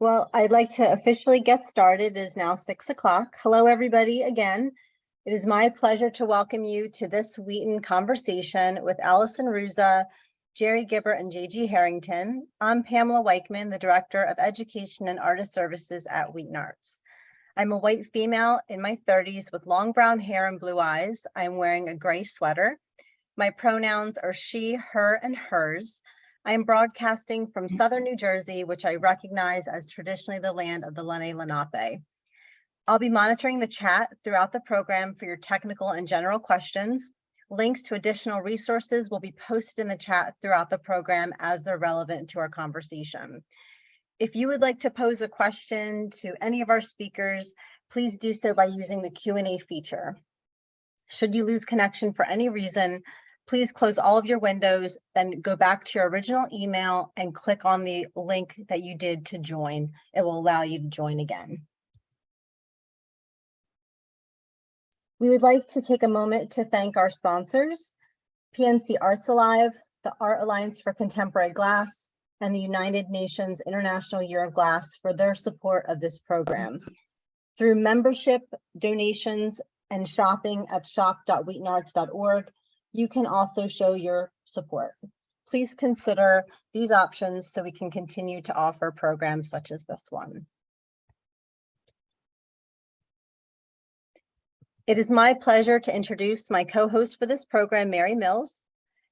Well, I'd like to officially get started. It is now 6 o'clock. Hello, everybody, again. It is my pleasure to welcome you to this Wheaton conversation with Allison Ruza, Jerry Gibbert, and J.G. Harrington. I'm Pamela Weichman, the Director of Education and Artist Services at Wheaton Arts. I'm a white female in my 30s with long brown hair and blue eyes. I'm wearing a gray sweater. My pronouns are she, her, and hers. I am broadcasting from Southern New Jersey, which I recognize as traditionally the land of the Lenni Lenape. I'll be monitoring the chat throughout the program for your technical and general questions. Links to additional resources will be posted in the chat throughout the program as they're relevant to our conversation. If you would like to pose a question to any of our speakers, please do so by using the Q&A feature. Should you lose connection for any reason, please close all of your windows, then go back to your original email and click on the link that you did to join. It will allow you to join again. We would like to take a moment to thank our sponsors, PNC Arts Alive, the Art Alliance for Contemporary Glass, and the United Nations International Year of Glass for their support of this program. Through membership, donations, and shopping at shop.wheatonarts.org, you can also show your support. Please consider these options so we can continue to offer programs such as this one. It is my pleasure to introduce my co-host for this program, Mary Mills.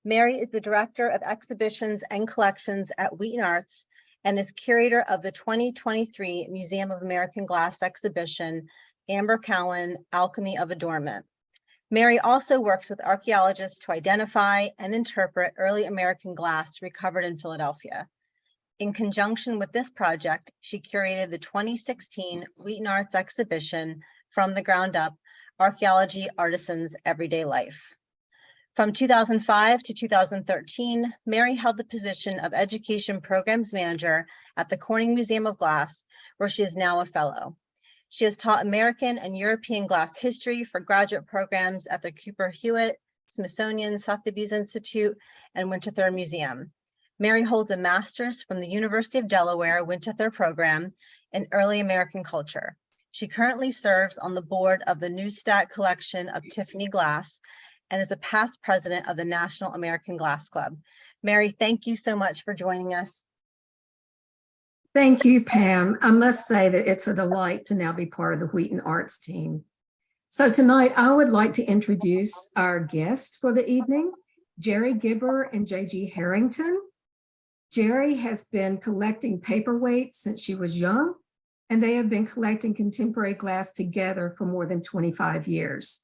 Mary is the Director of Exhibitions and Collections at Wheaton Arts and is curator of the 2023 Museum of American Glass exhibition, Amber Cowan, Alchemy of Adornment. Mary also works with archaeologists to identify and interpret early American glass recovered in Philadelphia. In conjunction with this project, she curated the 2016 Wheaton Arts exhibition, From the Ground Up, Archaeology, Artisans, Everyday Life. From 2005 to 2013, Mary held the position of Education Programs Manager at the Corning Museum of Glass, where she is now a fellow. She has taught American and European glass history for graduate programs at the Cooper Hewitt, Smithsonian, Sotheby's Institute, and Winchester Museum. Mary holds a master's from the University of Delaware Winchester program in early American culture. She currently serves on the board of the Neustadt Collection of Tiffany Glass and is a past president of the National American Glass Club. Mary, thank you so much for joining us. Thank you, Pam. I must say that it's a delight to now be part of the Wheaton Arts team. So tonight, I would like to introduce our guests for the evening, Jerry Gibbert and J.G. Harrington. Jerry has been collecting paperweights since she was young, and they have been collecting contemporary glass together for more than 25 years.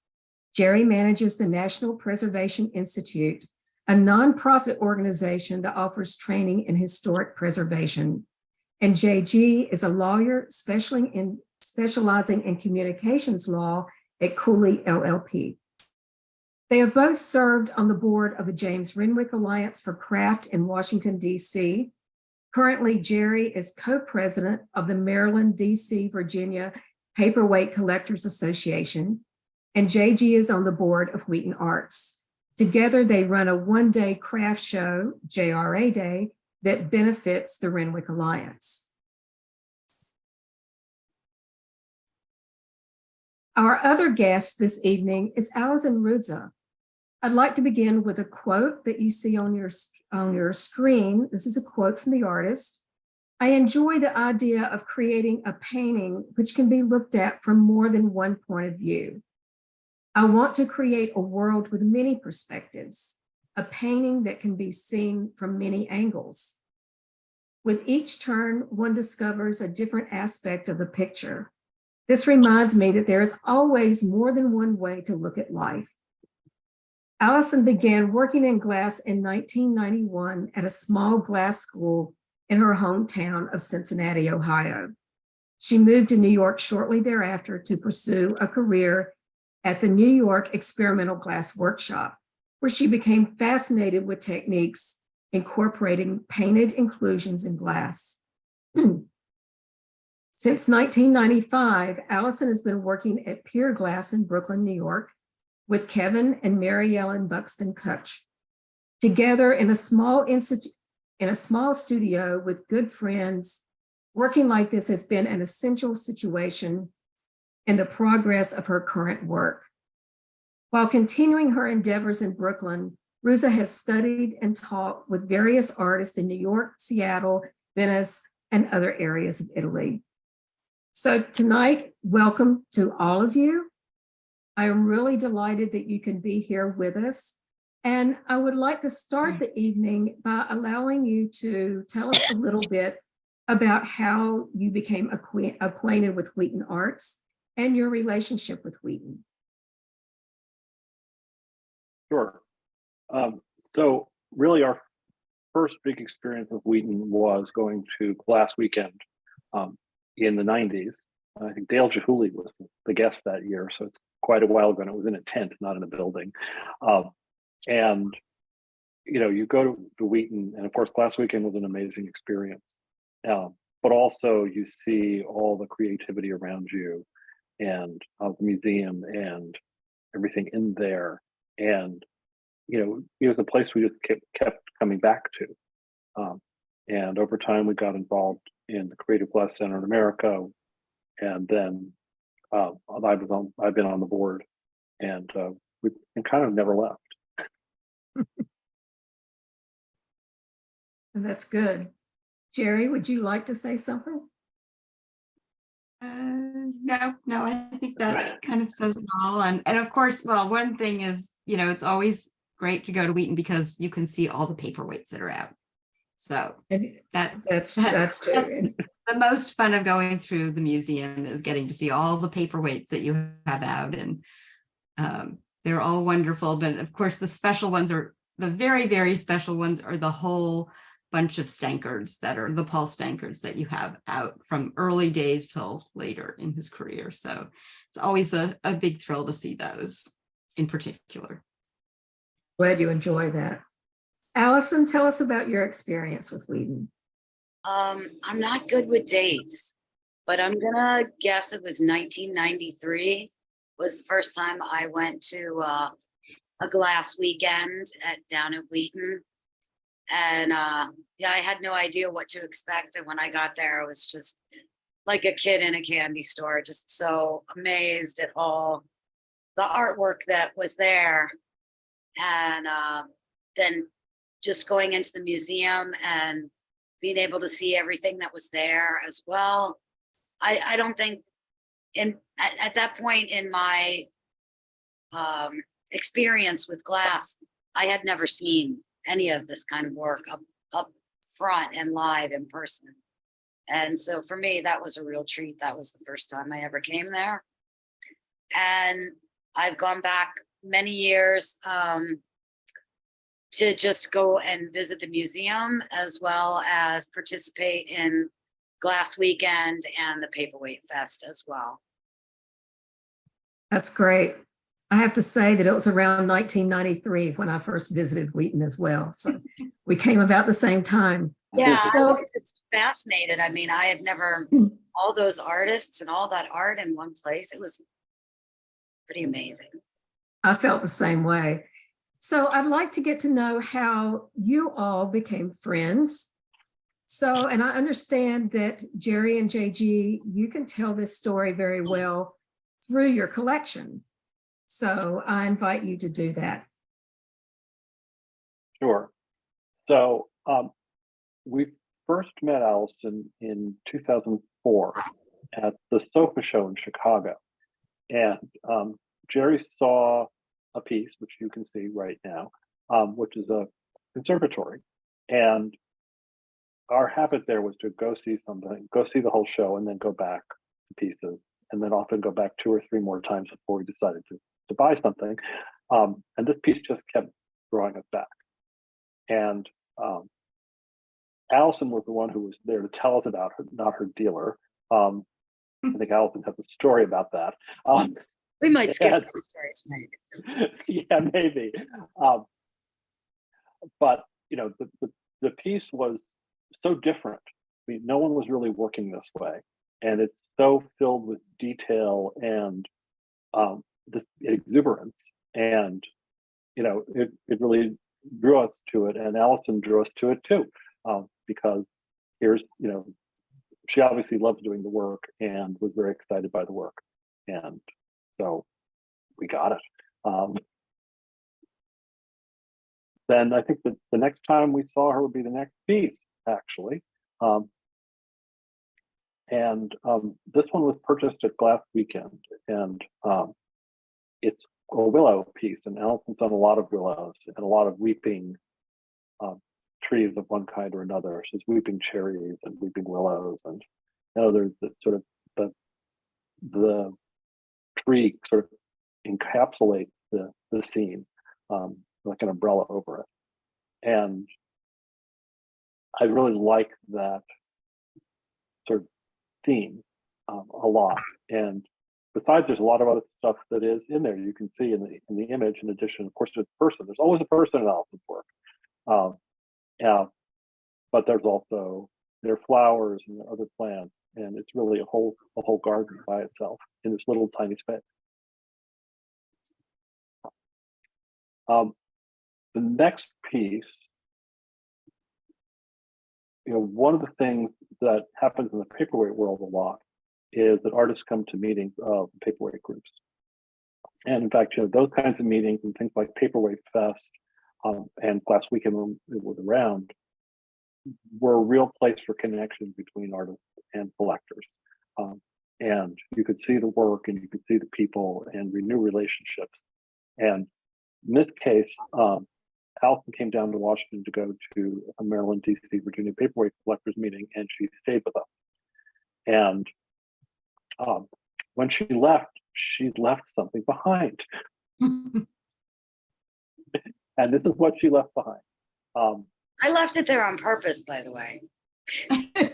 Jerry manages the National Preservation Institute, a nonprofit organization that offers training in historic preservation. And JG is a lawyer specializing in communications law at Cooley LLP. They have both served on the board of the James Renwick Alliance for Craft in Washington, D.C. Currently, Jerry is co-president of the Maryland, D.C., Virginia Paperweight Collectors Association, and JG is on the board of Wheaton Arts. Together, they run a one-day craft show, JRA Day, that benefits the Renwick Alliance. Our other guest this evening is Allison Ruza. I'd like to begin with a quote that you see on your screen. This is a quote from the artist. I enjoy the idea of creating a painting which can be looked at from more than one point of view. I want to create a world with many perspectives, a painting that can be seen from many angles. With each turn, one discovers a different aspect of the picture. This reminds me that there is always more than one way to look at life. Allison began working in glass in 1991 at a small glass school in her hometown of Cincinnati, Ohio. She moved to New York shortly thereafter to pursue a career at the New York Experimental Glass Workshop, where she became fascinated with techniques incorporating painted inclusions in glass. Since 1995, Allison has been working at Pier Glass in Brooklyn, New York, with Kevin and Mary Ellen Buxton Kutch. Together in a small studio with good friends Working like this has been an essential situation in the progress of her current work. While continuing her endeavors in Brooklyn, Ruza has studied and taught with various artists in New York, Seattle, Venice, and other areas of Italy. So tonight, welcome to all of you. I am really delighted that you can be here with us. And I would like to start the evening by allowing you to tell us a little bit about how you became acquainted with Wheaton Arts and your relationship with Wheaton. Sure. So really our first big experience with Wheaton was going to Glass Weekend in the 90s. I think Dale Chihuly was the guest that year, so it's quite a while ago, and it was in a tent, not in a building. And you go to Wheaton, and of course, Glass Weekend was an amazing experience. But also you see all the creativity around you and the museum and everything in there. And, it was a place we just kept coming back to. And over time, we got involved in the Creative Glass Center in America. And then I've been on the board, and we kind of never left. That's good. Jerry, would you like to say something? No, I think that kind of says it all. And of course, well, one thing is, it's always great to go to Wheaton because you can see all the paperweights that are out. So that's true. The most fun of going through the museum is getting to see all the paperweights that you have out, and they're all wonderful. But of course, the special ones are the very, very special ones are the whole bunch of Stankards that are the Paul Stankards that you have out from early days till later in his career. So it's always a big thrill to see those in particular. Glad you enjoy that. Allison, tell us about your experience with Wheaton. I'm not good with dates, but I'm gonna guess it was 1993 was the first time I went to a Glass Weekend down at Wheaton. And yeah, I had no idea what to expect. And when I got there, I was just like a kid in a candy store, just so amazed at all the artwork that was there. And then just going into the museum and being able to see everything that was there as well. I don't think at that point in my experience with glass, I had never seen any of this kind of work up front and live in person. And so for me, that was a real treat. That was the first time I ever came there. And I've gone back many years to just go and visit the museum, as well as participate in Glass Weekend and the Paperweight Fest as well. That's great. I have to say that it was around 1993 when I first visited Wheaton as well. So we came about the same time. Yeah, So, I was just fascinated. I mean, I had never, all those artists and all that art in one place. It was pretty amazing. I felt the same way. So I'd like to get to know how you all became friends. So, and I understand that Jerry and JG, you can tell this story very well through your collection. So I invite you to do that. Sure. So we first met Allison in 2004 at the Sofa Show in Chicago. And Jerry saw a piece, which you can see right now, which is a conservatory. And our habit there was to go see something, go see the whole show, and then go back to pieces, and then often go back 2 or 3 more times before we decided to buy something. And this piece just kept drawing us back. And Allison was the one who was there to tell us about her, not her dealer. I think Allison has a story about that. We might skip and- those stories, maybe. Yeah, maybe. But the piece was so different. I mean, no one was really working this way, and it's so filled with detail and this exuberance, and it really drew us to it, and Allison drew us to it too, because here's she obviously loves doing the work and was very excited by the work. And so we got it. Then I think that the next time we saw her would be the next piece, actually. This one was purchased at Glass Weekend, and it's a willow piece, and Allison's done a lot of willows and a lot of weeping trees of one kind or another. She's weeping cherries and weeping willows, and there's the sort of the tree sort of encapsulates the scene like an umbrella over it. And I really like that sort of theme a lot. And besides, there's a lot of other stuff that is in there. You can see in the image, in addition, of course, to the person. There's always a person in Allison's work. But there's also there are flowers and other plants, and it's really a whole garden by itself in this little tiny space. The next piece, one of the things that happens in the paperweight world a lot is that artists come to meetings of paperweight groups. And in fact, those kinds of meetings and things like Paperweight Fest and Glass Weekend when it was around were a real place for connection between artists and collectors. And you could see the work and you could see the people and renew relationships. And in this case, Allison came down to Washington to go to a Maryland, DC, Virginia paperweight collectors meeting, and she stayed with us. And when she left something behind. And this is what she left behind. I left it there on purpose, by the way.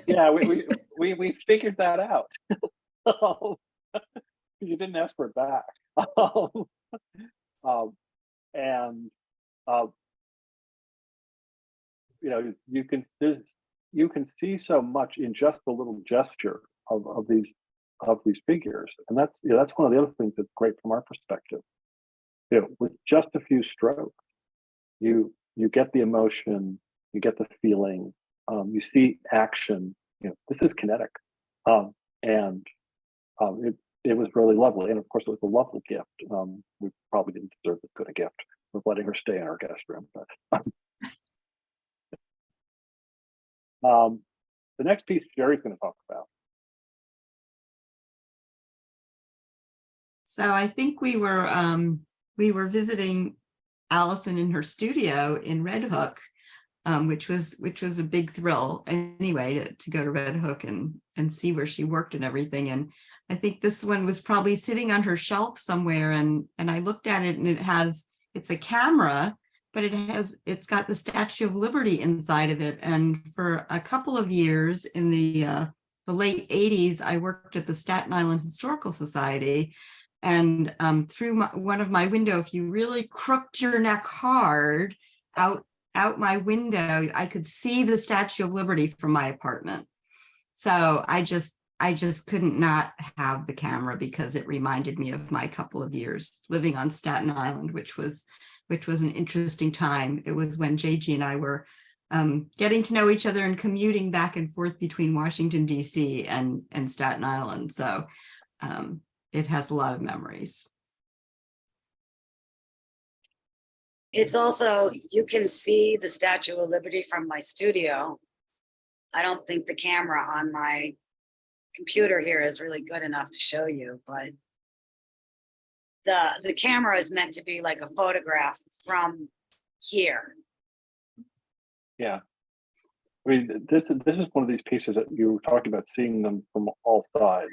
Yeah, we figured that out. You didn't ask for it back. You can see so much in just the little gesture of these figures, and that's one of the other things that's great from our perspective. With just a few strokes, you get the emotion, you get the feeling, you see action. This is kinetic, and it was really lovely. And of course, it was a lovely gift. We probably didn't deserve as good a gift of letting her stay in our guest room, but. The next piece Jerry's going to talk about. So I think we were visiting Allison in her studio in Red Hook, which was a big thrill anyway to go to Red Hook and see where she worked and everything. And I think this one was probably sitting on her shelf somewhere, and I looked at it, and it's a camera, but it's got the Statue of Liberty inside of it. And for a couple of years in the late 80s, I worked at the Staten Island Historical Society. And through one of my window, if you really crooked your neck hard out my window, I could see the Statue of Liberty from my apartment. So I just couldn't not have the camera, because it reminded me of my couple of years living on Staten Island, which was an interesting time. It was when JG and I were getting to know each other and commuting back and forth between Washington, DC and Staten Island. So it has a lot of memories. It's also, you can see the Statue of Liberty from my studio. I don't think the camera on my computer here is really good enough to show you, but the camera is meant to be like a photograph from here. Yeah. I mean, this is one of these pieces that you were talking about, seeing them from all sides.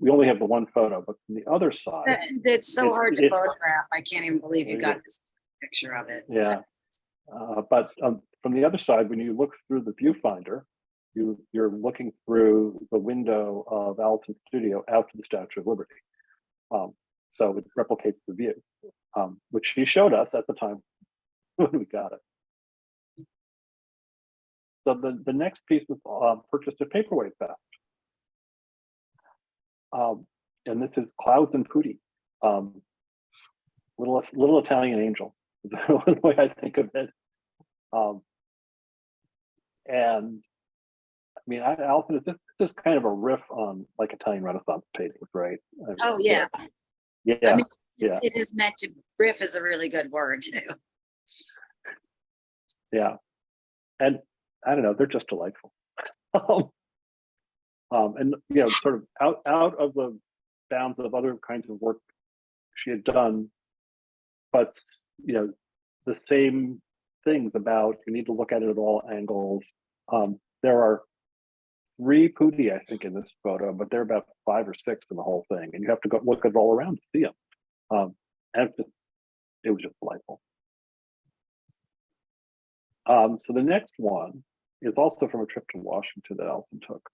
We only have the one photo, but from the other side, It's so hard to photograph. I can't even believe you got this picture of it. Yeah. But from the other side, when you look through the viewfinder, you're looking through the window of Allison's studio out to the Statue of Liberty. So it replicates the view, which she showed us at the time when we got it. So the next piece was purchased at Paperweight Fest. And this is Clouds and Pooty, little Italian angel is the way I think of it. And mean, Alison, this is kind of a riff on like Italian Renaissance paintings, right? I mean, Oh, yeah. I Yeah, mean, yeah. it is meant to, riff is a really good word too. yeah. And I don't know, they're just delightful. And you know, sort of out of the bounds of other kinds of work she had done, but you know, the same things about you need to look at it at all angles. There are 3 putti, I think, in this photo, but there are about 5 or 6 in the whole thing, and you have to go look at it all around to see them. And it was just delightful. So the next one is also from a trip to Washington that Alison took.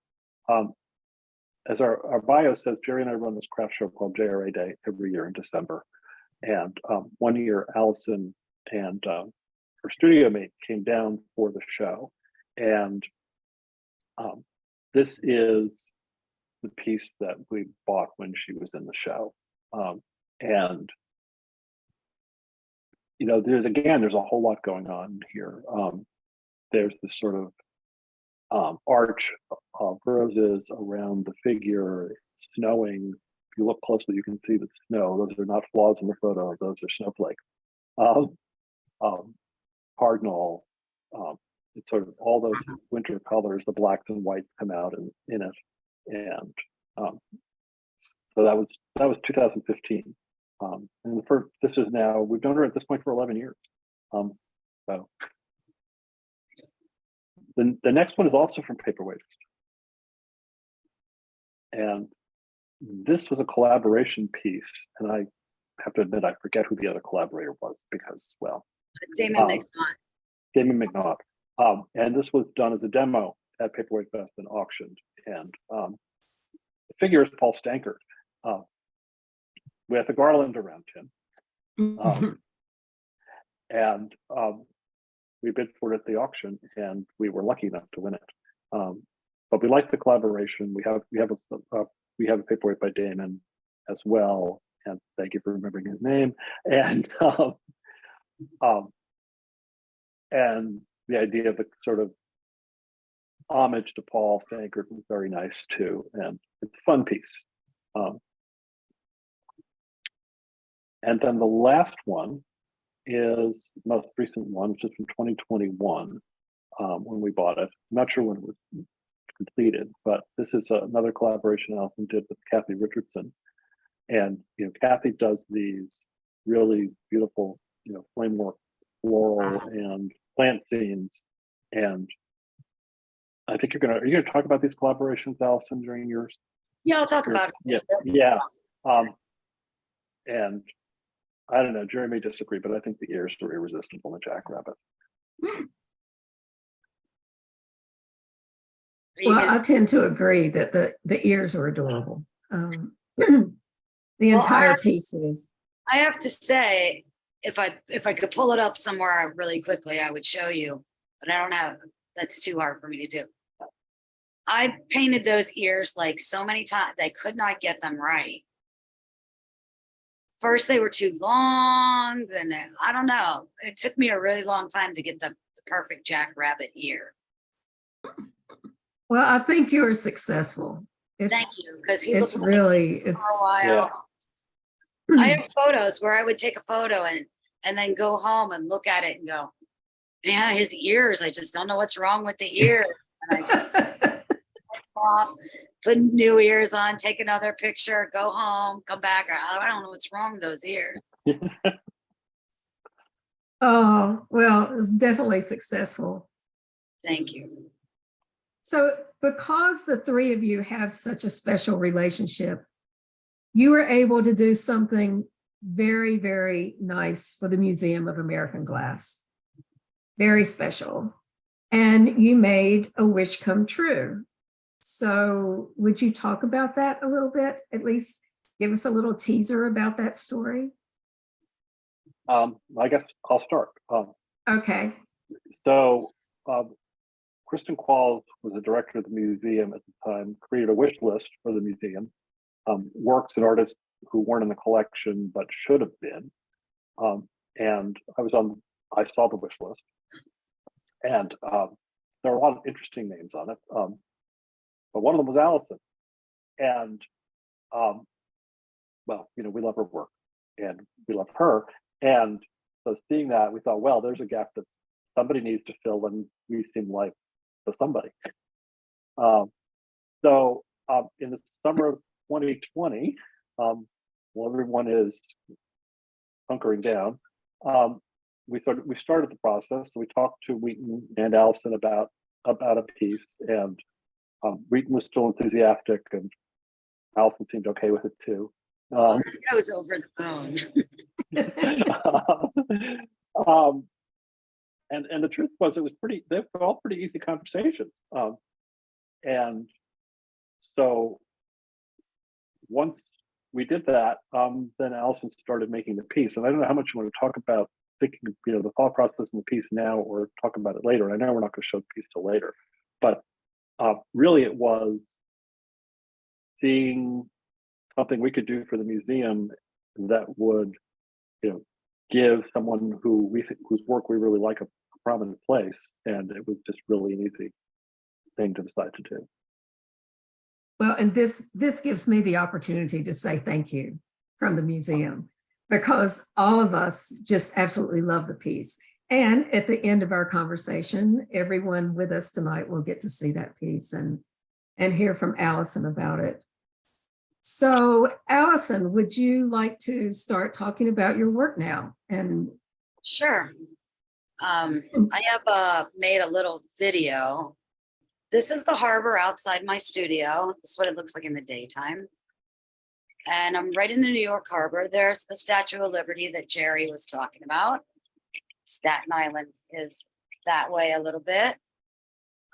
As our bio says, Jerry and I run this craft show called JRA Day every year in December. And one year, Alison and her studio mate came down for the show. And this is the piece that we bought when she was in the show. And you know, there's a whole lot going on here. There's this sort of arch of roses around the figure. It's snowing. If you look closely, you can see the snow. Those are not flaws in the photo. Those are snowflakes. Cardinal. It's sort of all those winter colors. The blacks and whites come out in it, and so that was 2015. And this is now, we've known her at this point for 11 years. So the next one is also from Paperweight. And this was a collaboration piece. And I have to admit, I forget who the other collaborator was because, well, Damon McNaught. Damon McNaught. And this was done as a demo at Paperweight Fest and auctioned. And the figure is Paul Stankard. With a garland around him. And we bid for it at the auction and we were lucky enough to win it. But we like the collaboration. We have a paperweight by Damon as well. And thank you for remembering his name. And the idea of the sort of homage to Paul Stankard was very nice too. And it's a fun piece. And then the last one is the most recent one, which is from 2021, when we bought it. I'm not sure when it was completed, but this is another collaboration Alison did with Kathy Richardson. And you know, Kathy does these really beautiful, you know, flame work, floral and plant scenes. And I think are you gonna talk about these collaborations, Alison, during yours? Yeah, I'll talk about it. Yeah. And I don't know, Jerry may disagree, but I think the ears are irresistible in Jackrabbit. Well, I tend to agree that the ears are adorable. The entire piece is. I have to say, if I could pull it up somewhere really quickly, I would show you, but I don't have, that's too hard for me to do. I painted those ears like so many times, they could not get them right. First, they were too long, then I don't know. It took me a really long time to get the perfect Jackrabbit ear. Well, I think you're successful. Thank you, because he It's looked really, for a it's. while. I have photos where I would take a photo and then go home and look at it and go, man, his ears, I just don't know what's wrong with the ear. And I off, put new ears on, take another picture, go home, come back. I don't know what's wrong with those ears. Oh, well, it's definitely successful. Thank you. So because the 3 of you have such a special relationship, you were able to do something very, very nice for the Museum of American Glass. Very special. And you made a wish come true. So would you talk about that a little bit? At least give us a little teaser about that story. I guess I'll start. Okay. So Kristen Qualls was the director of the museum at the time, created a wish list for the museum, works and artists who weren't in the collection but should have been. And I saw the wish list, and there are a lot of interesting names on it. but one of them was Allison. And well, you know, we love her work and we love her. And so seeing that, we thought, well, there's a gap that somebody needs to fill, and we seem like the somebody. So in the summer of 2020, while everyone is hunkering down, we started the process. So we talked to Wheaton and Allison about a piece, and Wheaton was still enthusiastic, and Allison seemed okay with it too. I was over the phone. And the truth was, they were all pretty easy conversations. And so once we did that, then Allison started making the piece. And I don't know how much you want to talk about thinking, you know, the thought process in the piece now, or talk about it later. I know we're not going to show the piece till later, but really it was seeing something we could do for the museum that would, you know, give someone whose work we really like a prominent place. And it was just really an easy thing to decide to do. Well, and this gives me the opportunity to say thank you from the museum, because all of us just absolutely love the piece. And at the end of our conversation, everyone with us tonight will get to see that piece and hear from Allison about it. So Allison, would you like to start talking about your work now? And Sure. I have made a little video. This is the harbor outside my studio. This is what it looks like in the daytime. And I'm right in the New York Harbor. There's the Statue of Liberty that Jerry was talking about. Staten Island is that way a little bit.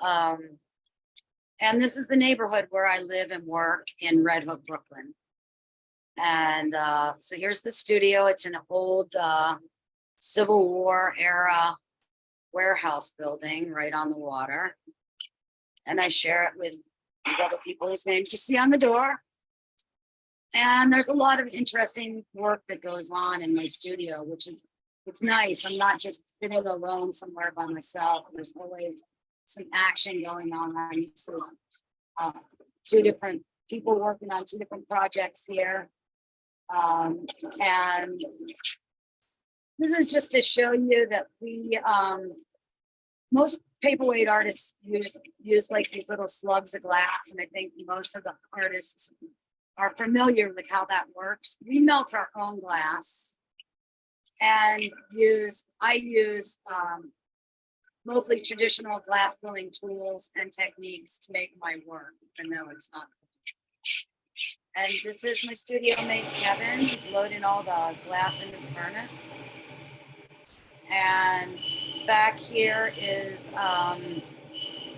And this is the neighborhood where I live and work in Red Hook, Brooklyn. And so here's the studio. It's an old Civil War era warehouse building right on the water. And I share it with these other people whose names you see on the door. And there's a lot of interesting work that goes on in my studio, which is, it's nice. I'm not just sitting alone somewhere by myself. There's always some action going on. This is two different people working on two different projects here. And this is just to show you that we, most paperweight artists use like these little slugs of glass. And I think most of the artists are familiar with how that works. We melt our own glass and I use mostly traditional glass blowing tools and techniques to make my work, even though it's not. And this is my studio mate, Kevin. He's loading all the glass into the furnace. And back here is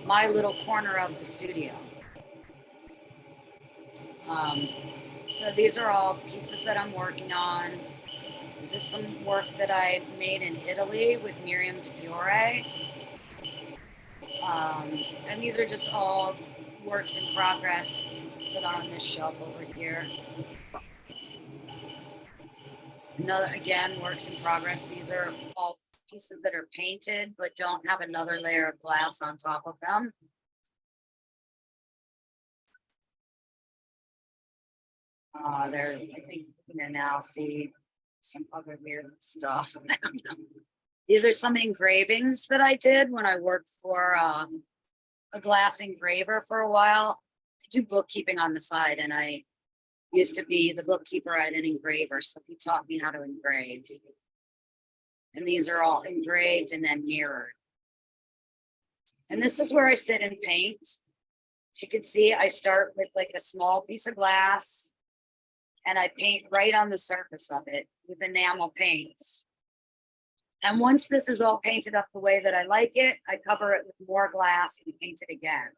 my little corner of the studio. So these are all pieces that I'm working on. This is some work that I made in Italy with Miriam De Fiore. And these are just all works in progress put on this shelf over here. Another, again, works in progress. These are all pieces that are painted but don't have another layer of glass on top of them. There, I think you can now see some other weird stuff. I don't know. These are some engravings that I did when I worked for a glass engraver for a while. I do bookkeeping on the side, and I used to be the bookkeeper at an engraver, so he taught me how to engrave. And these are all engraved and then mirrored. And this is where I sit and paint. As you can see, I start with like a small piece of glass, and I paint right on the surface of it with enamel paints. And once this is all painted up the way that I like it, I cover it with more glass and paint it again.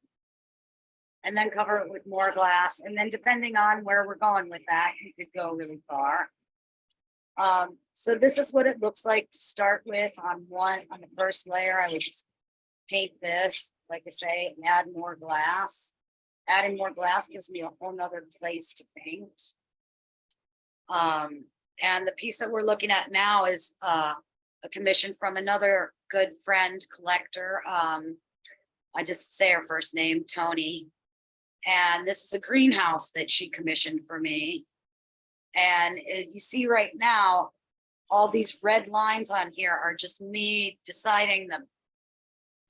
And then cover it with more glass. And then depending on where we're going with that, you could go really far. So this is what it looks like to start with. On the first layer, I would just paint this, like I say, and add more glass. Adding more glass gives me a whole nother place to paint. And the piece that we're looking at now is a commission from another good friend collector. I just say her first name, Tony. And this is a greenhouse that she commissioned for me. And you see right now, all these red lines on here are just me deciding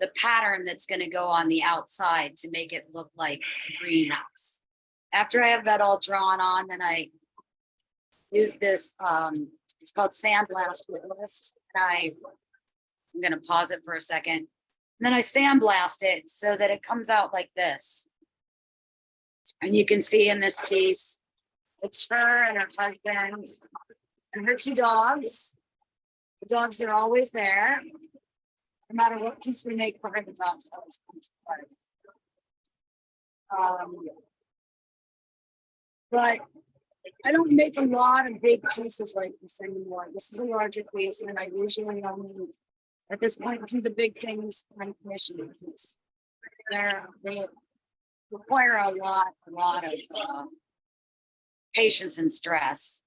the pattern that's going to go on the outside to make it look like a greenhouse. After I have that all drawn on, then I use this, it's called Sandblast Witness. And I'm going to pause it for a second. And then I sandblast it so that it comes out like this. And you can see in this piece, it's her and her husband and her two dogs. The dogs are always there. No matter what piece we make for her, the dogs always come to part. But I don't make a lot of big pieces like this anymore. This is a larger piece, and I usually only, at this point, do the big things on commission. They require a lot of patience and stress.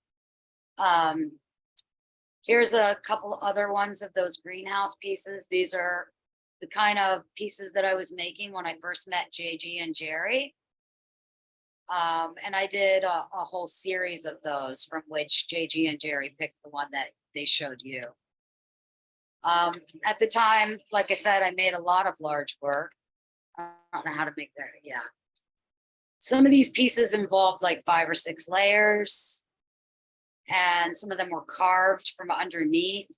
Here's a couple other ones of those greenhouse pieces. These are the kind of pieces that I was making when I first met JG and Jerry. And I did a whole series of those, from which JG and Jerry picked the one that they showed you. At the time, like I said, I made a lot of large work. I don't know how to make that. Yeah. Some of these pieces involved like 5 or 6 layers, and some of them were carved from underneath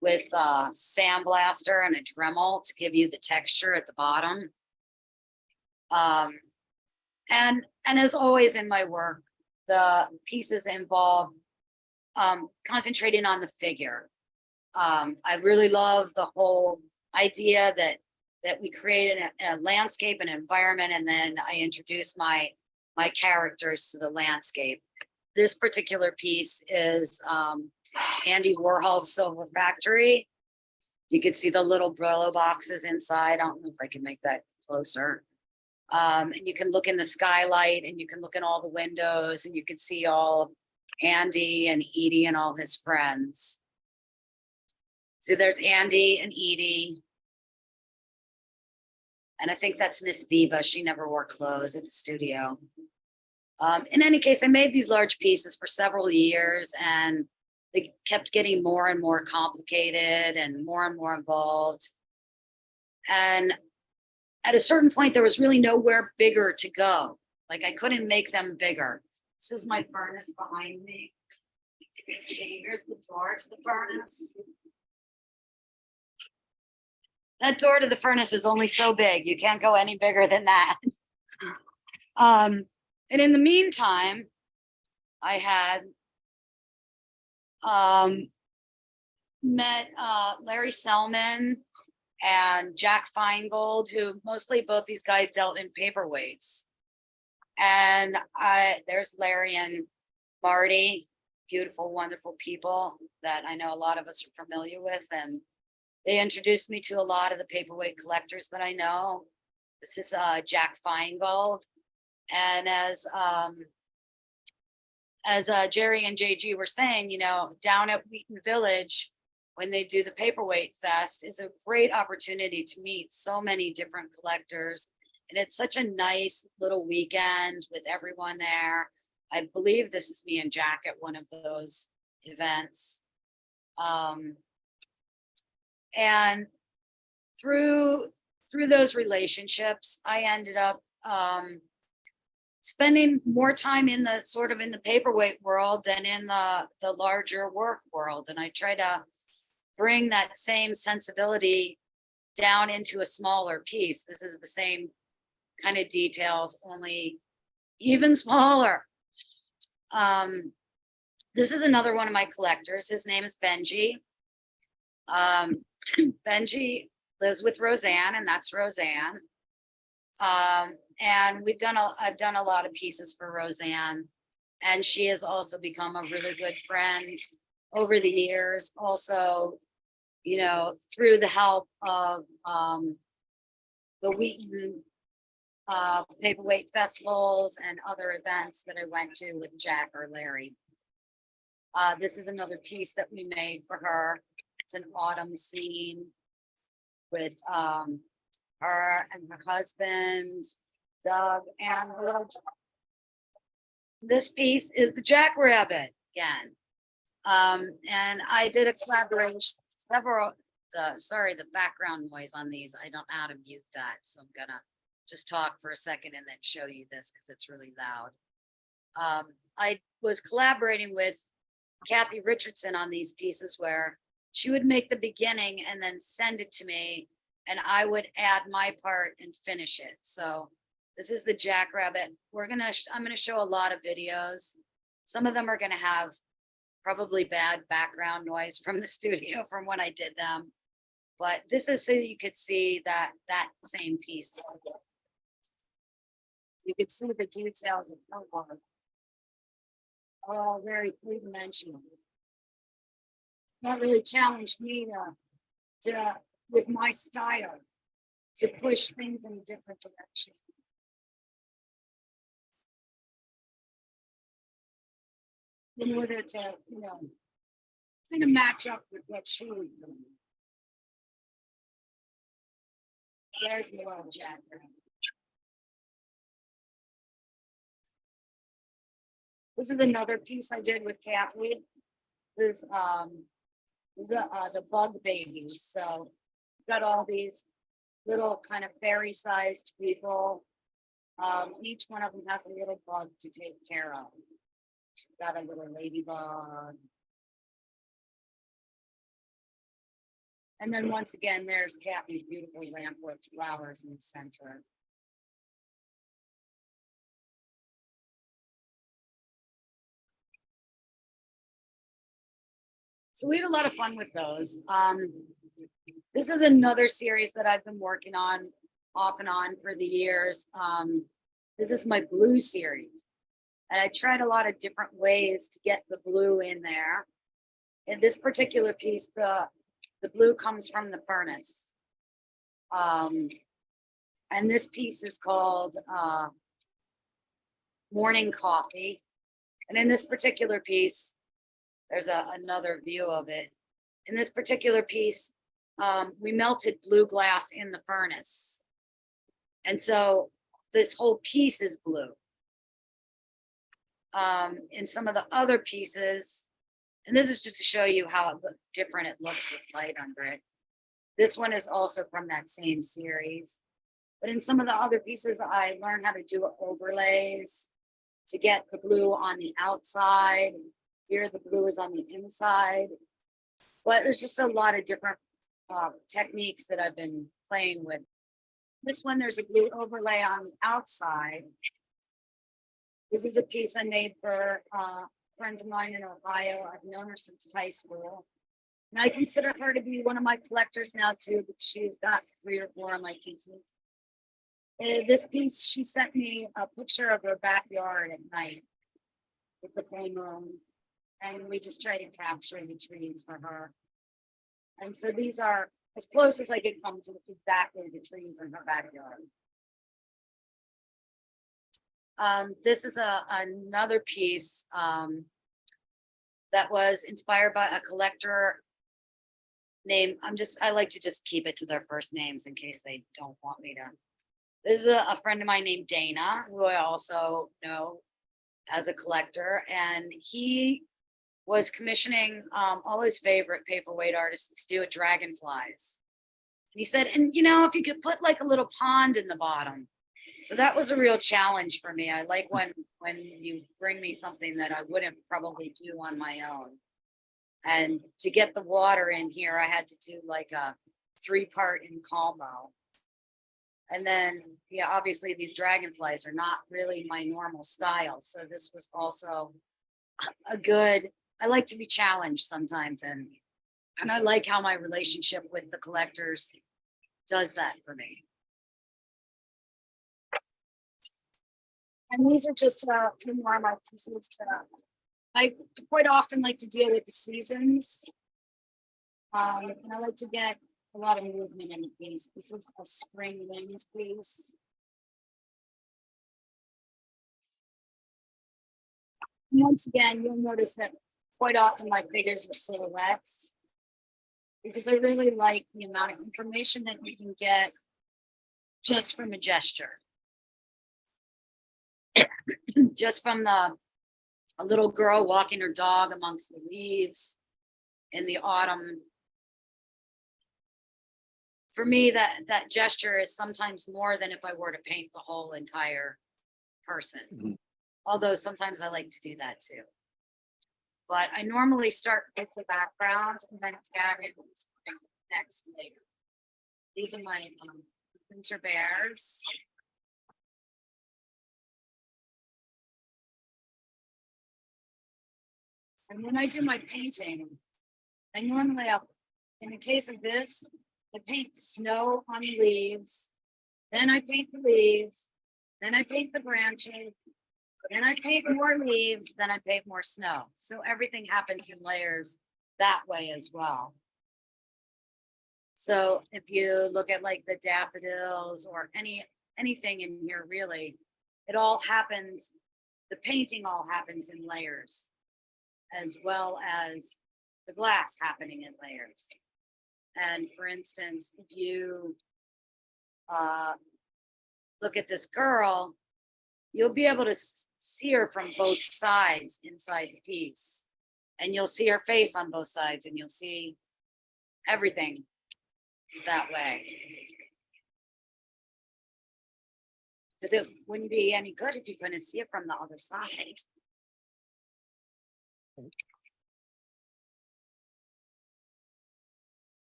with a sandblaster and a Dremel to give you the texture at the bottom. And as always in my work, the pieces involve concentrating on the figure. I really love the whole idea that we create a landscape, an environment, and then I introduce my characters to the landscape. This particular piece is Andy Warhol's Silver Factory. You can see the little Brillo boxes inside. I don't know if I can make that closer. And you can look in the skylight, and you can look in all the windows, and you can see all of Andy and Edie and all his friends. So there's Andy and Edie. And I think that's Miss Viva. She never wore clothes at the studio. In any case, I made these large pieces for several years, and they kept getting more and more complicated and more involved. And at a certain point, there was really nowhere bigger to go. Like, I couldn't make them bigger. This is my furnace behind me. Here's the door to the furnace. That door to the furnace is only so big. You can't go any bigger than that. And in the meantime, I had met Larry Selman and Jack Feingold, who mostly both these guys dealt in paperweights. And there's Larry and Marty, beautiful, wonderful people that I know a lot of us are familiar with. And they introduced me to a lot of the paperweight collectors that I know. This is Jack Feingold. And as Jerry and JG were saying, you know, down at Wheaton Village, when they do the Paperweight Fest, is a great opportunity to meet so many different collectors. And it's such a nice little weekend with everyone there. I believe this is me and Jack at one of those events. And through those relationships, I ended up spending more time in the paperweight world than in the larger work world. And I try to bring that same sensibility down into a smaller piece. This is the same kind of details, only even smaller. This is another one of my collectors. His name is Benji. Benji lives with Roseanne, and that's Roseanne. And I've done a lot of pieces for Roseanne, and she has also become a really good friend over the years. Also, you know, through the help of the Wheaton paperweight festivals and other events that I went to with Jack or Larry. This is another piece that we made for her. It's an autumn scene with her and her husband dog, and this piece is the Jackrabbit again. And I did a collaboration, sorry, the background noise on these, I don't know how to mute that, so I'm gonna just talk for a second and then show you this because it's really loud. I was collaborating with Kathy Richardson on these pieces where she would make the beginning and then send it to me, and I would add my part and finish it. So this is the Jackrabbit. I'm gonna show a lot of videos. Some of them are gonna have probably bad background noise from the studio from when I did them. But this is so you could see that same piece. You could see the details of the one. All very three-dimensional. That really challenged me to with my style to push things in a different direction. In order to, kind of match up with what she was doing. There's my little Jackrabbit. This is another piece I did with Kathy. This the bug babies. So got all these little kind of fairy-sized people. Each one of them has a little bug to take care of. Got a little ladybug. And then once again, there's Kathy's beautiful lampwork flowers in the center. So we had a lot of fun with those. This is another series that I've been working on off and on for the years. This is my blue series. And I tried a lot of different ways to get the blue in there. In this particular piece, the blue comes from the furnace. And this piece is called Morning Coffee. And in this particular piece, there's another view of it. In this particular piece, we melted blue glass in the furnace. And so this whole piece is blue. In some of the other pieces, and this is just to show you how different it looks with light under it. This one is also from that same series. But in some of the other pieces, I learned how to do overlays to get the blue on the outside. Here, the blue is on the inside. But there's just a lot of different techniques that I've been playing with. This one, there's a blue overlay on the outside. This is a piece I made for a friend of mine in Ohio. I've known her since high school. And I consider her to be one of my collectors now too, because she's got 3 or 4 of my pieces. This piece, she sent me a picture of her backyard at night with the full moon. And we just try to capture the trees for her. And so these are as close as I could come to exactly the trees in her backyard. This is another piece that was inspired by a collector named, I like to just keep it to their first names in case they don't want me to. This is a friend of mine named Dana, who I also know as a collector, and he was commissioning all his favorite paperweight artists to do dragonflies. And he said, and if you could put like a little pond in the bottom. So that was a real challenge for me. I like when you bring me something that I wouldn't probably do on my own. And to get the water in here, I had to do like a 3-part in Calmo. And then, yeah, obviously these dragonflies are not really my normal style. So this was also a good, I like to be challenged sometimes. And I like how my relationship with the collectors does that for me. And these are just a few more of my pieces. I quite often like to deal with the seasons. And I like to get a lot of movement in the piece. This is a spring winds piece. Once again, you'll notice that quite often my figures are silhouettes because I really like the amount of information that you can get just from a gesture. just from a little girl walking her dog amongst the leaves in the autumn. For me, that gesture is sometimes more than if I were to paint the whole entire person. Mhm. Although sometimes I like to do that too. But I normally start with the background and then add in the next layer. These are my winter bears. And when I do my painting, I normally, in the case of this, I paint snow on the leaves, then I paint the leaves, then I paint the branches, then I paint more leaves, then I paint more snow. So everything happens in layers that way as well. So if you look at like the daffodils or anything in here, really, it all happens, the painting all happens in layers, as well as the glass happening in layers. And for instance, if you look at this girl, you'll be able to see her from both sides inside the piece. And you'll see her face on both sides, and you'll see everything that way. Because it wouldn't be any good if you couldn't see it from the other side.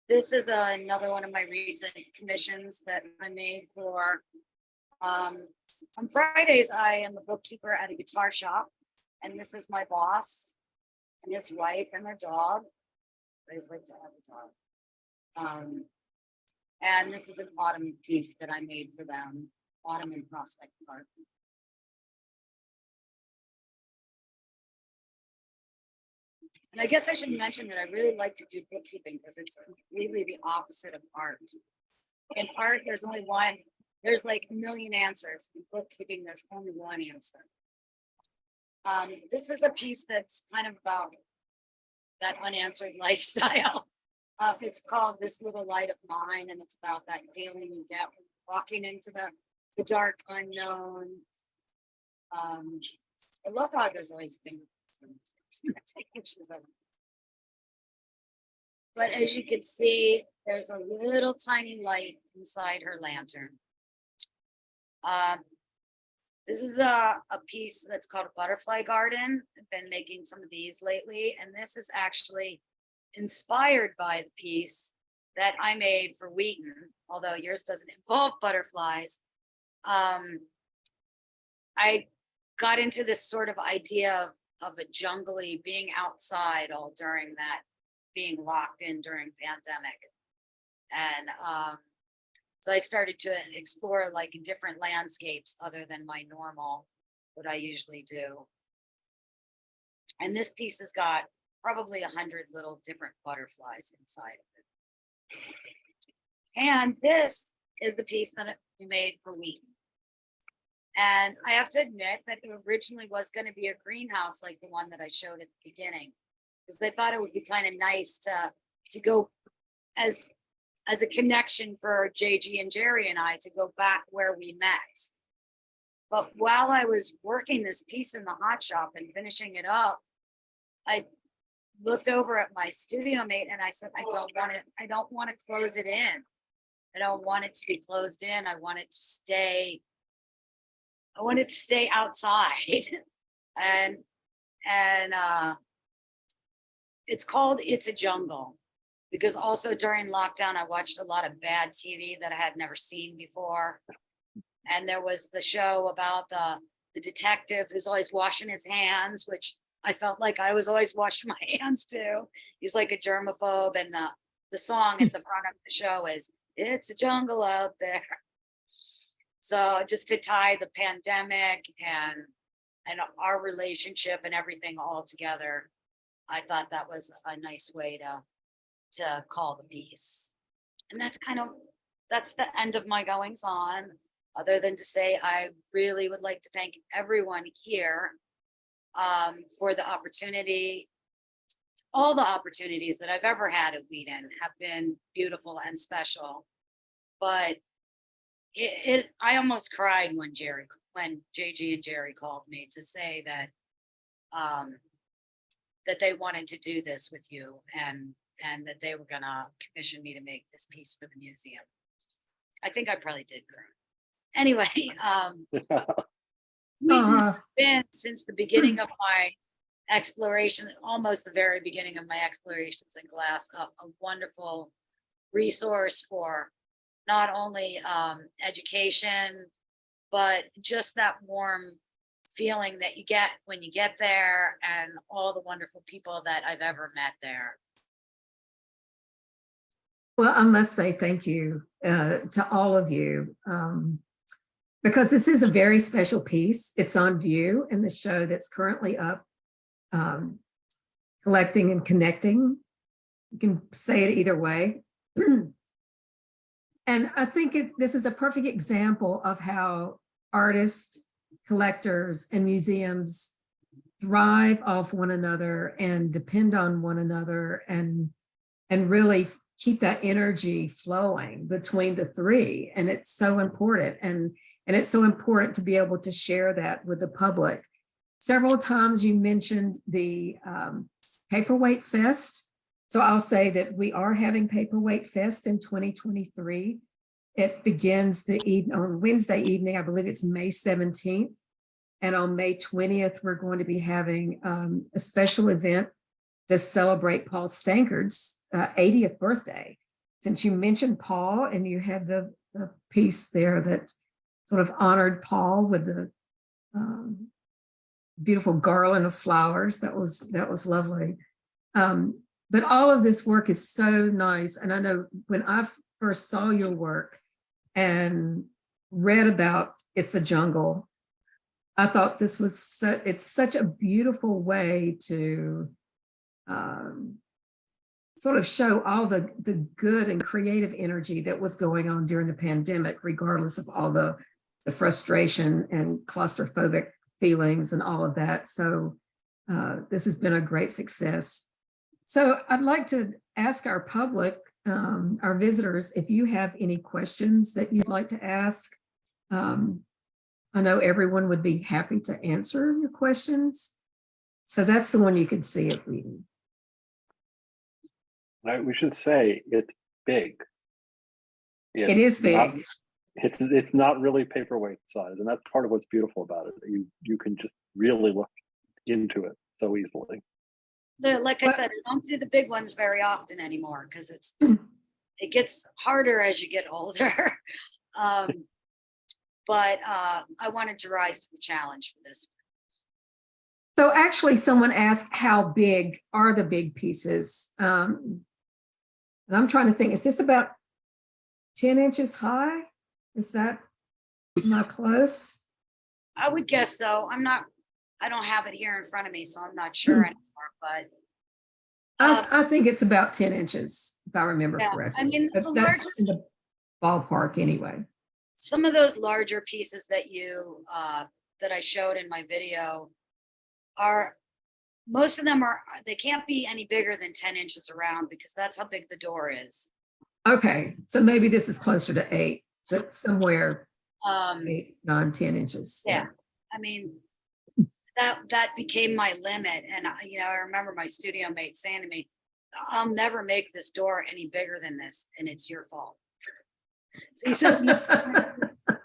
This is another one of my recent commissions that I made for, on Fridays, I am a bookkeeper at a guitar shop. And this is my boss and his wife and their dog. I always like to have a dog. And this is an autumn piece that I made for them, Autumn in Prospect Park. And I guess I should mention that I really like to do bookkeeping because it's completely the opposite of art. In art, there's only one, there's like a million answers. In bookkeeping, there's only one answer. This is a piece that's kind of about that unanswered lifestyle. It's called This Little Light of Mine, and it's about that feeling you get when walking into the dark unknown. I love how there's always fingerprints in these things when I take pictures of them. But as you can see, there's a little tiny light inside her lantern. This is a piece that's called a butterfly garden. I've been making some of these lately, and this is actually inspired by the piece that I made for Wheaton, although yours doesn't involve butterflies. I got into this sort of idea of a jungly being outside all during that, being locked in during pandemic. And so I started to explore like different landscapes other than my normal, what I usually do. And this piece has got probably 100 little different butterflies inside of it. And this is the piece that we made for Wheaton. And I have to admit that it originally was going to be a greenhouse like the one that I showed at the beginning, because I thought it would be kind of nice to go as a connection for JG and Jerry and I to go back where we met. But while I was working this piece in the hot shop and finishing it up, I looked over at my studio mate and I said, I don't want to close it in. I don't want it to be closed in. I want it to stay outside. and it's called It's a Jungle, because also during lockdown, I watched a lot of bad TV that I had never seen before. And there was the show about the detective who's always washing his hands, which I felt like I was always washing my hands too. He's like a germaphobe. And the song at the front of the show is, "It's a jungle out there." So just to tie the pandemic and our relationship and everything all together, I thought that was a nice way to call the piece. And that's the end of my goings on, other than to say I really would like to thank everyone here for the opportunity. All the opportunities that I've ever had at Wheaton have been beautiful and special. But I almost cried when JG and Jerry called me to say that, that they wanted to do this with you and that they were gonna commission me to make this piece for the museum. I think I probably did cry. Anyway, Wheaton's been since the beginning of my exploration, almost the very beginning of my explorations in glass, a wonderful resource for not only education, but just that warm feeling that you get when you get there and all the wonderful people that I've ever met there. Well, I must say thank you to all of you, because this is a very special piece. It's on view in the show that's currently up, Collecting and Connecting. You can say it either way. And I think this is a perfect example of how artists, collectors, and museums thrive off one another and depend on one another and really keep that energy flowing between the three. And it's so important. And it's so important to be able to share that with the public. Several times you mentioned the Paperweight Fest. So I'll say that we are having Paperweight Fest in 2023. It begins on Wednesday evening, I believe it's May 17th. And on May 20th, we're going to be having a special event to celebrate Paul Stankard's 80th birthday. Since you mentioned Paul and you had the piece there that sort of honored Paul with the beautiful garland of flowers, that was lovely. But all of this work is so nice. And I know when I first saw your work and read about It's a Jungle, I thought this was it's such a beautiful way to sort of show all the good and creative energy that was going on during the pandemic, regardless of all the frustration and claustrophobic feelings and all of that. So this has been a great success. So I'd like to ask our public, our visitors, if you have any questions that you'd like to ask. I know everyone would be happy to answer your questions. So that's the one you can see at Wheaton. We should say it's big. It is big. It's not really paperweight size, and that's part of what's beautiful about it. You can just really look into it so easily. Like I said, I don't do the big ones very often anymore because it gets harder as you get older. But I wanted to rise to the challenge for this. So actually someone asked, how big are the big pieces? And I'm trying to think, is this about 10 inches high? Is that not close? I would guess so. I don't have it here in front of me, so I'm not sure anymore, but. I think it's about 10 inches, if I remember Yeah, correctly. I mean, But that's in the ballpark anyway. Some of those larger pieces that that I showed in my video most of them they can't be any bigger than 10 inches around because that's how big the door is. Okay, so maybe this is closer to 8, but somewhere 8, 9, 10 inches. Yeah, I mean, that became my limit. And I remember my studio mate saying to me, I'll never make this door any bigger than this, and it's your fault. See, so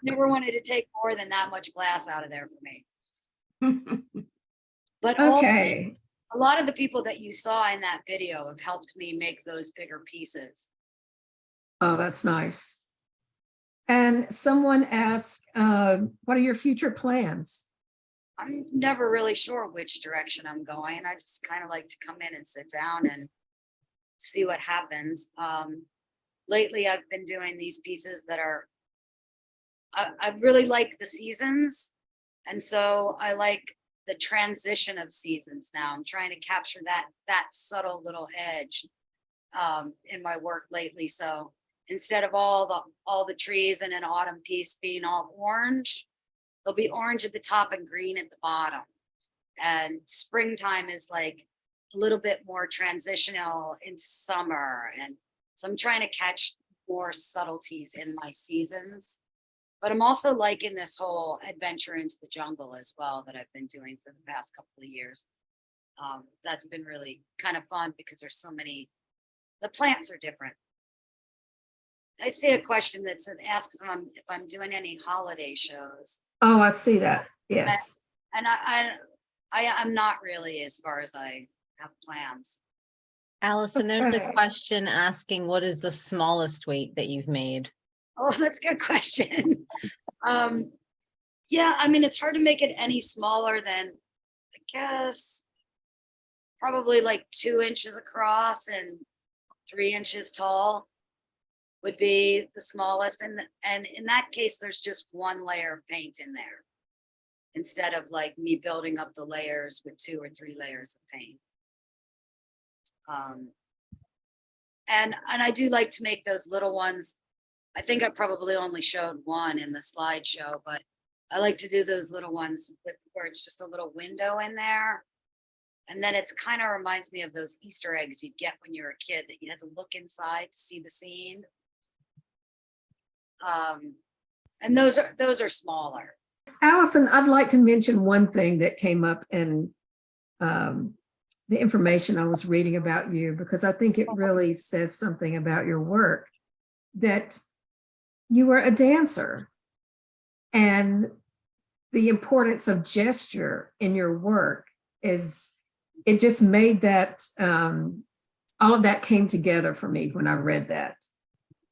never wanted to take more than that much glass out of there for me. But Okay. A lot of the people that you saw in that video have helped me make those bigger pieces. Oh, that's nice. And someone asked, what are your future plans? I'm never really sure which direction I'm going. I just kind of like to come in and sit down and see what happens. Lately, I've been doing these pieces that I really like the seasons. And so I like the transition of seasons now. I'm trying to capture that subtle little edge in my work lately. So instead of all the trees in an autumn piece being all orange, they'll be orange at the top and green at the bottom. And springtime is like a little bit more transitional into summer. And so I'm trying to catch more subtleties in my seasons. But I'm also liking this whole adventure into the jungle as well that I've been doing for the past couple of years. That's been really kind of fun because there's so many, the plants are different. I see a question that says, asks if I'm doing any holiday shows. Oh, I see that. Yes. And I'm not really, as far as I have plans. Allison, there's a Okay. question asking, what is the smallest weight that you've made? Oh, that's a good question. Yeah, I mean, it's hard to make it any smaller than, I guess, probably like 2 inches across and 3 inches tall would be the smallest. And in that case, there's just one layer of paint in there instead of like me building up the layers with 2 or 3 layers of paint. And I do like to make those little ones. I think I probably only showed one in the slideshow, but I like to do those little ones with where it's just a little window in there. And then it's kind of reminds me of those Easter eggs you'd get when you were a kid that you had to look inside to see the scene. And those are smaller. Allison, I'd like to mention one thing that came up in the information I was reading about you, because I think it really says something about your work, that you were a dancer and the importance of gesture in your work is, it just made that, all of that came together for me when I read that,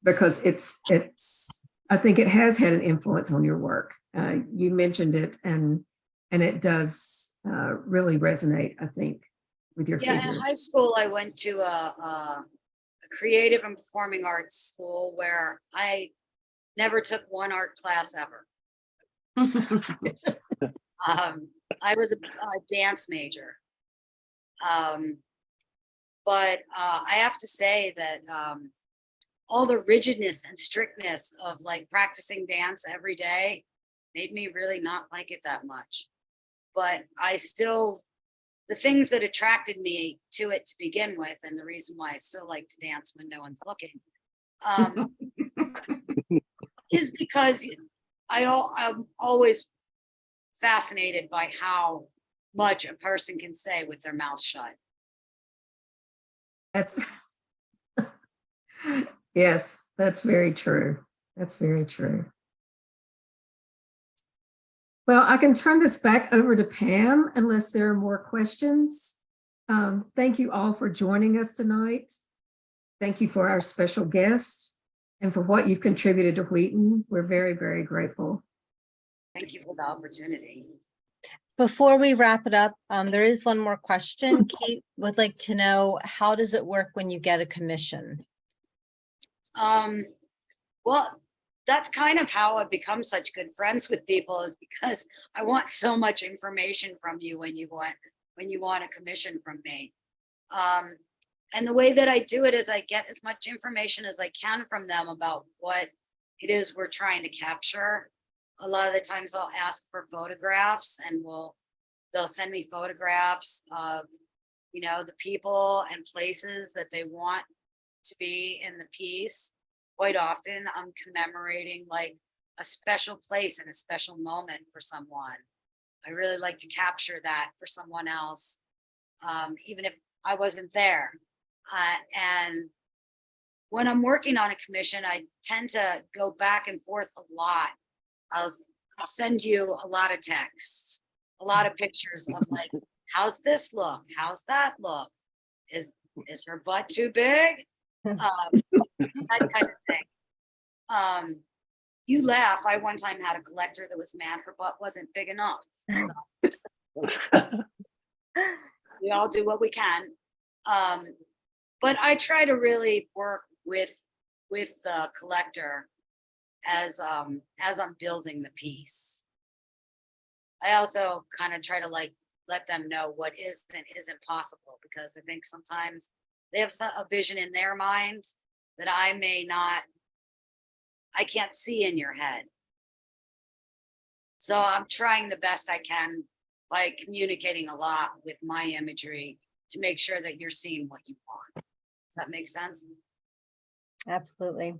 because it's, I think it has had an influence on your work. You mentioned it and it does really resonate, I think, with your Yeah, figures. in high school, I went to a creative and performing arts school where I never took one art class ever. I was a dance major. But I have to say that all the rigidness and strictness of like practicing dance every day made me really not like it that much. But I still, the things that attracted me to it to begin with, and the reason why I still like to dance when no one's looking, is because I'm always fascinated by how much a person can say with their mouth shut. That's, yes, that's very true. That's very true. Well, I can turn this back over to Pam unless there are more questions. Thank you all for joining us tonight. Thank you for our special guest and for what you've contributed to Wheaton. We're very, very grateful. Thank you for the opportunity. Before we wrap it up, there is one more question. Kate would like to know, how does it work when you get a commission? Well, that's kind of how I've become such good friends with people, is because I want so much information from you when you want a commission from me. And the way that I do it is I get as much information as I can from them about what it is we're trying to capture. A lot of the times I'll ask for photographs and they'll send me photographs of, you know, the people and places that they want to be in the piece. Quite often I'm commemorating like a special place and a special moment for someone. I really like to capture that for someone else, even if I wasn't there. And when I'm working on a commission, I tend to go back and forth a lot. I'll send you a lot of texts, a lot of pictures of like, how's this look? How's that look? Is her butt too big? That kind of thing. You laugh. I one time had a collector that was mad her butt wasn't big enough. So we all do what we can. But I try to really work with the collector as I'm building the piece. I also kind of try to like let them know what is and isn't possible, because I think sometimes they have a vision in their mind that I can't see in your head. So I'm trying the best I can by communicating a lot with my imagery to make sure that you're seeing what you want. Does that make sense? Absolutely.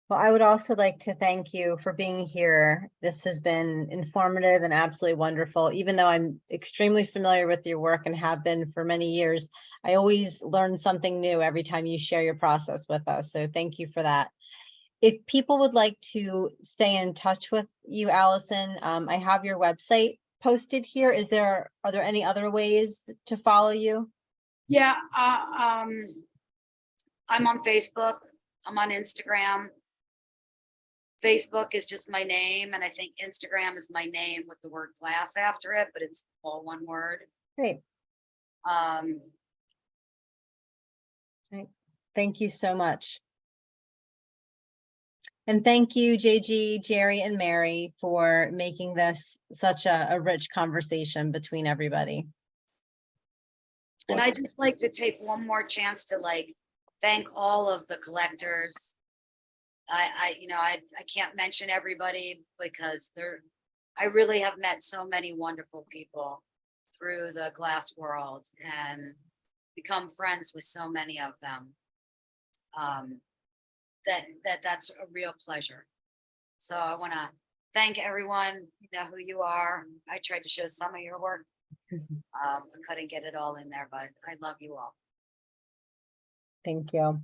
Well, I would also like to thank you for being here. This has been informative and absolutely wonderful. Even though I'm extremely familiar with your work and have been for many years, I always learn something new every time you share your process with us. So thank you for that. If people would like to stay in touch with you, Allison, I have your website posted here. Are there any other ways to follow you? Yeah, I'm on Facebook. I'm on Instagram. Facebook is just my name, and I think Instagram is my name with the word glass after it, but it's all one word. Great. Um, Thank you so much. And thank you, JG, Jerry, and Mary for making this such a rich conversation between everybody. and I just like to take one more chance to thank all of the collectors. I can't mention everybody because I really have met so many wonderful people through the glass world and become friends with so many of them. That's a real pleasure. So I want to thank everyone. You know who you are. I tried to show some of your work. I couldn't get it all in there, but I love you all. Thank you.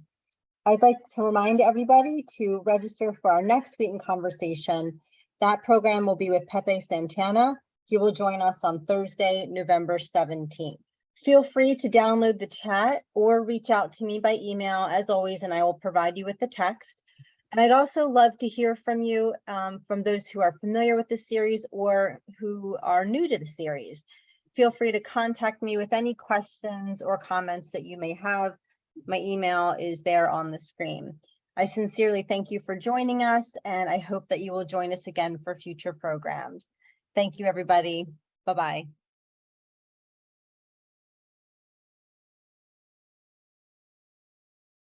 I'd like to remind everybody to register for our next Wheaton Conversation. That program will be with Pepe Santana. He will join us on Thursday, November 17th. Feel free to download the chat or reach out to me by email as always, and I will provide you with the text. And I'd also love to hear from you, from those who are familiar with the series or who are new to the series. Feel free to contact me with any questions or comments that you may have. My email is there on the screen. I sincerely thank you for joining us, and I hope that you will join us again for future programs. Thank you, everybody. Bye-bye.